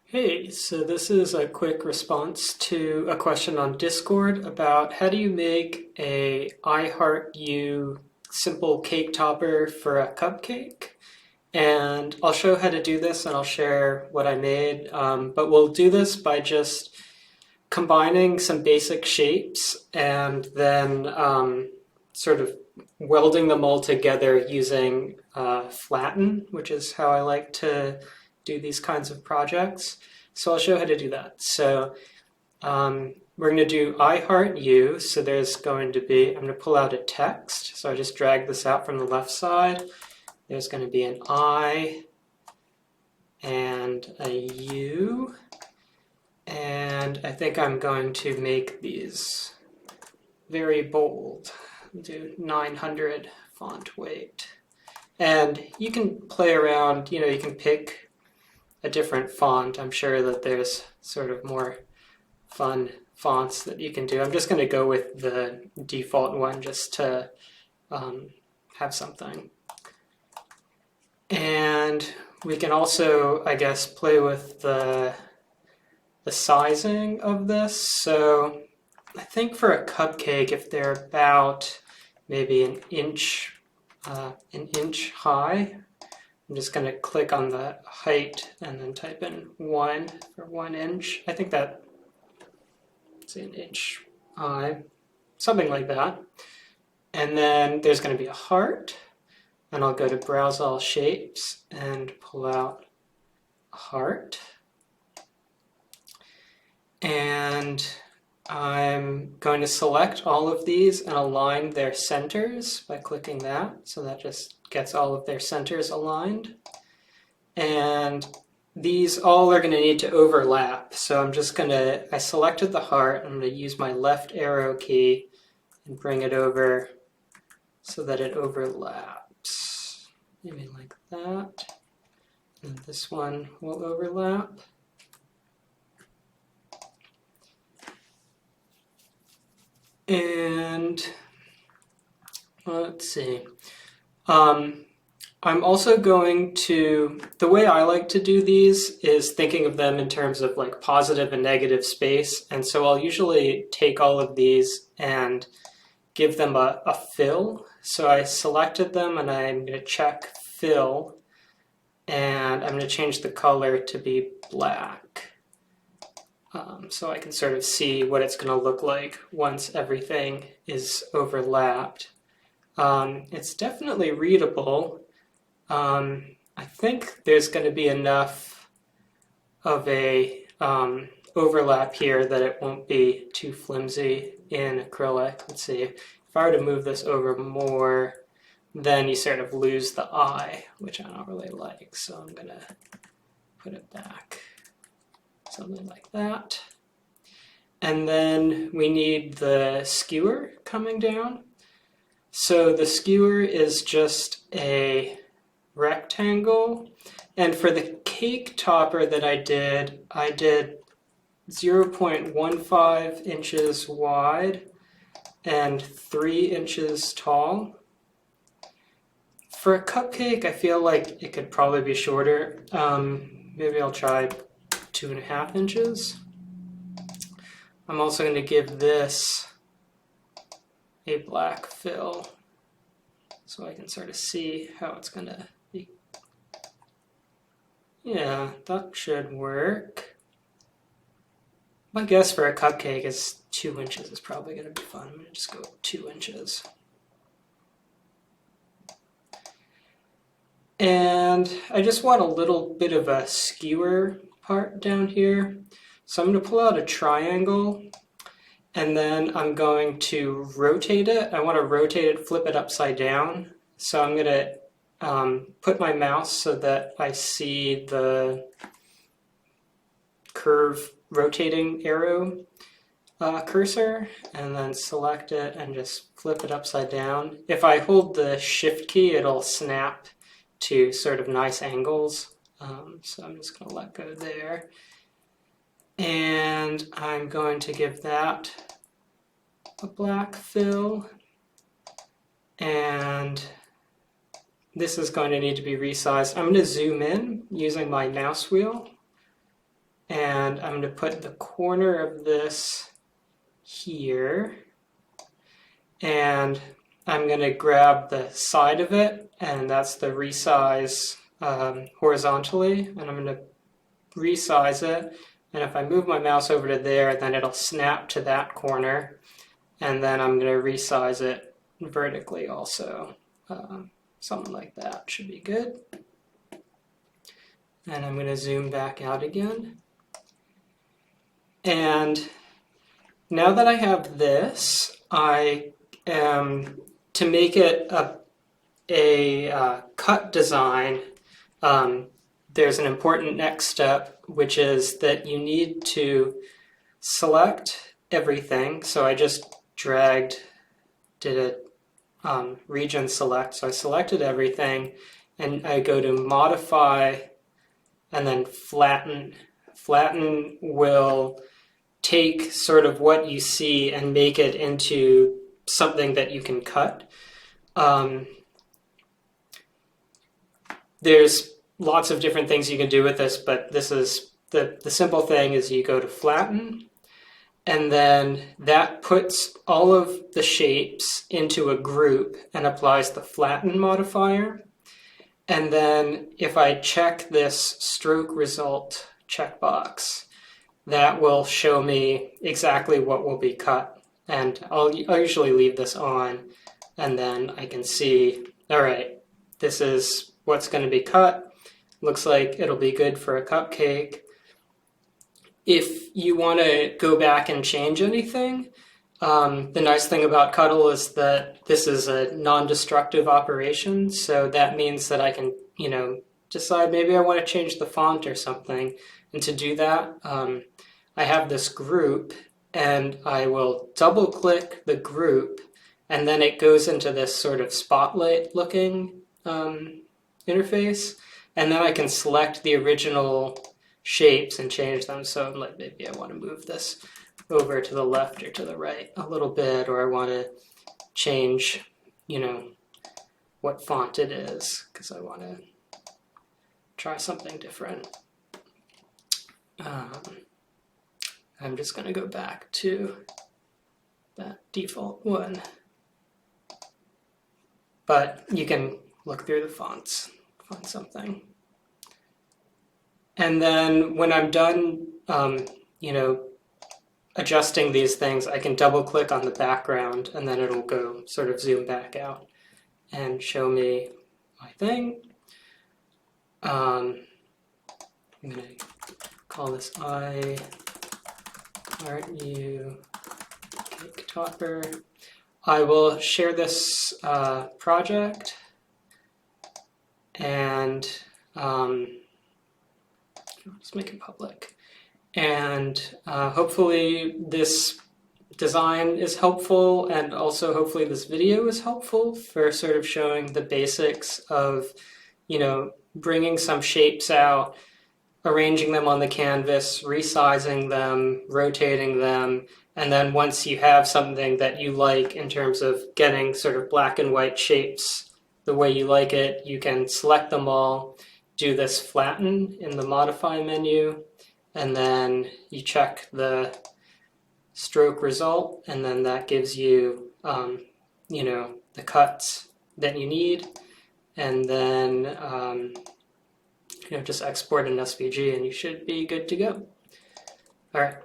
Hey, so this is a quick response to a question on Discord about how do you make a I Heart You simple cake topper for a cupcake? And I'll show how to do this and I'll share what I made. But we'll do this by just combining some basic shapes and then sort of welding them all together using Flatten, which is how I like to do these kinds of projects. So I'll show how to do that. So we're going to do I heart you. So there's going to be, I'm going to pull out a text. So I just drag this out from the left side. There's going to be an I and a U. And I think I'm going to make these very bold. Do 900 font weight. And you can play around, you can pick a different font. I'm sure that there's sort of more fun fonts that you can do. I'm just going to go with the default one just to have something. And we can also, I guess, play with the sizing of this. So I think for a cupcake, if they're about maybe an inch high, I'm just going to click on the height and then type in 1 for 1 inch. I think that's an inch high, something like that. And then there's going to be a heart, and I'll go to Browse All Shapes and pull out a heart. And I'm going to select all of these and align their centers by clicking that. So that just gets all of their centers aligned. And these all are going to need to overlap. So I'm just going to, I selected the heart. I'm going to use my left arrow key and bring it over so that it overlaps. Maybe like that. And this one will overlap. And let's see. I'm also going to, the way I like to do these is thinking of them in terms of like positive and negative space. And so I'll usually take all of these and give them a fill. So I selected them and I'm going to check fill. And I'm going to change the color to be black. So I can sort of see what it's going to look like once everything is overlapped. It's definitely readable. I think there's going to be enough of a overlap here that it won't be too flimsy in acrylic. Let's see, if I were to move this over more, then you sort of lose the eye, which I don't really like. So I'm going to put it back. Something like that. And then we need the skewer coming down. So the skewer is just a rectangle. And for the cake topper that I did 0.15 inches wide and 3 inches tall. For a cupcake, I feel like it could probably be shorter. Maybe I'll try 2.5 inches. I'm also going to give this a black fill so I can sort of see how it's going to be. Yeah, that should work. My guess for a cupcake is 2 inches is probably going to be fun. I'm going to just go 2 inches. And I just want a little bit of a skewer part down here. So I'm going to pull out a triangle and then I'm going to rotate it. I want to rotate it, flip it upside down. So I'm going to put my mouse so that I see the curve rotating arrow cursor and then select it and just flip it upside down. If I hold the shift key, it'll snap to sort of nice angles. So I'm just going to let go there. And I'm going to give that a black fill. And this is going to need to be resized. I'm going to zoom in using my mouse wheel. and I'm going to put the corner of this here, and I'm going to grab the side of it, and that's the resize horizontally, and I'm going to resize it, and if I move my mouse over to there, then it'll snap to that corner, and then I'm going to resize it vertically also. Something like that should be good. And I'm going to zoom back out again. And now that I have this, I am, to make it a cut design, there's an important next step, which is that you need to select everything. So I just did a region select. So I selected everything, and I go to modify and then flatten. Flatten will take sort of what you see and make it into something that you can cut. There's lots of different things you can do with this, but this is the simple thing is you go to flatten, and then that puts all of the shapes into a group and applies the flatten modifier. And then if I check this stroke result checkbox, that will show me exactly what will be cut. And I'll usually leave this on, and then I can see, all right, this is what's going to be cut. Looks like it'll be good for a cupcake. If you want to go back and change anything, the nice thing about Cuttle is that this is a non-destructive operation, so that means that I can, decide maybe I want to change the font or something. And to do that, I have this group, and I will double-click the group, and then it goes into this sort of spotlight-looking interface, and then I can select the original shapes and change them. So like maybe I want to move this over to the left or to the right a little bit, or I want to change, what font it is, because I want to try something different. I'm just going to go back to that default one. But you can look through the fonts, find something. And then when I'm done, adjusting these things, I can double click on the background, and then it'll go sort of zoom back out and show me my thing. I'm going to call this Aren't You Cake Topper. I will share this project, and let's make it public. And hopefully this design is helpful, and also hopefully this video is helpful for sort of showing the basics of, bringing some shapes out, arranging them on the canvas, resizing them, rotating them, and then once you have something that you like in terms of getting sort of black and white shapes the way you like it, you can select them all, do this flatten in the modify menu, and then you check the stroke result, and then that gives you, the cuts that you need, and then, just export an SVG and you should be good to go. All right.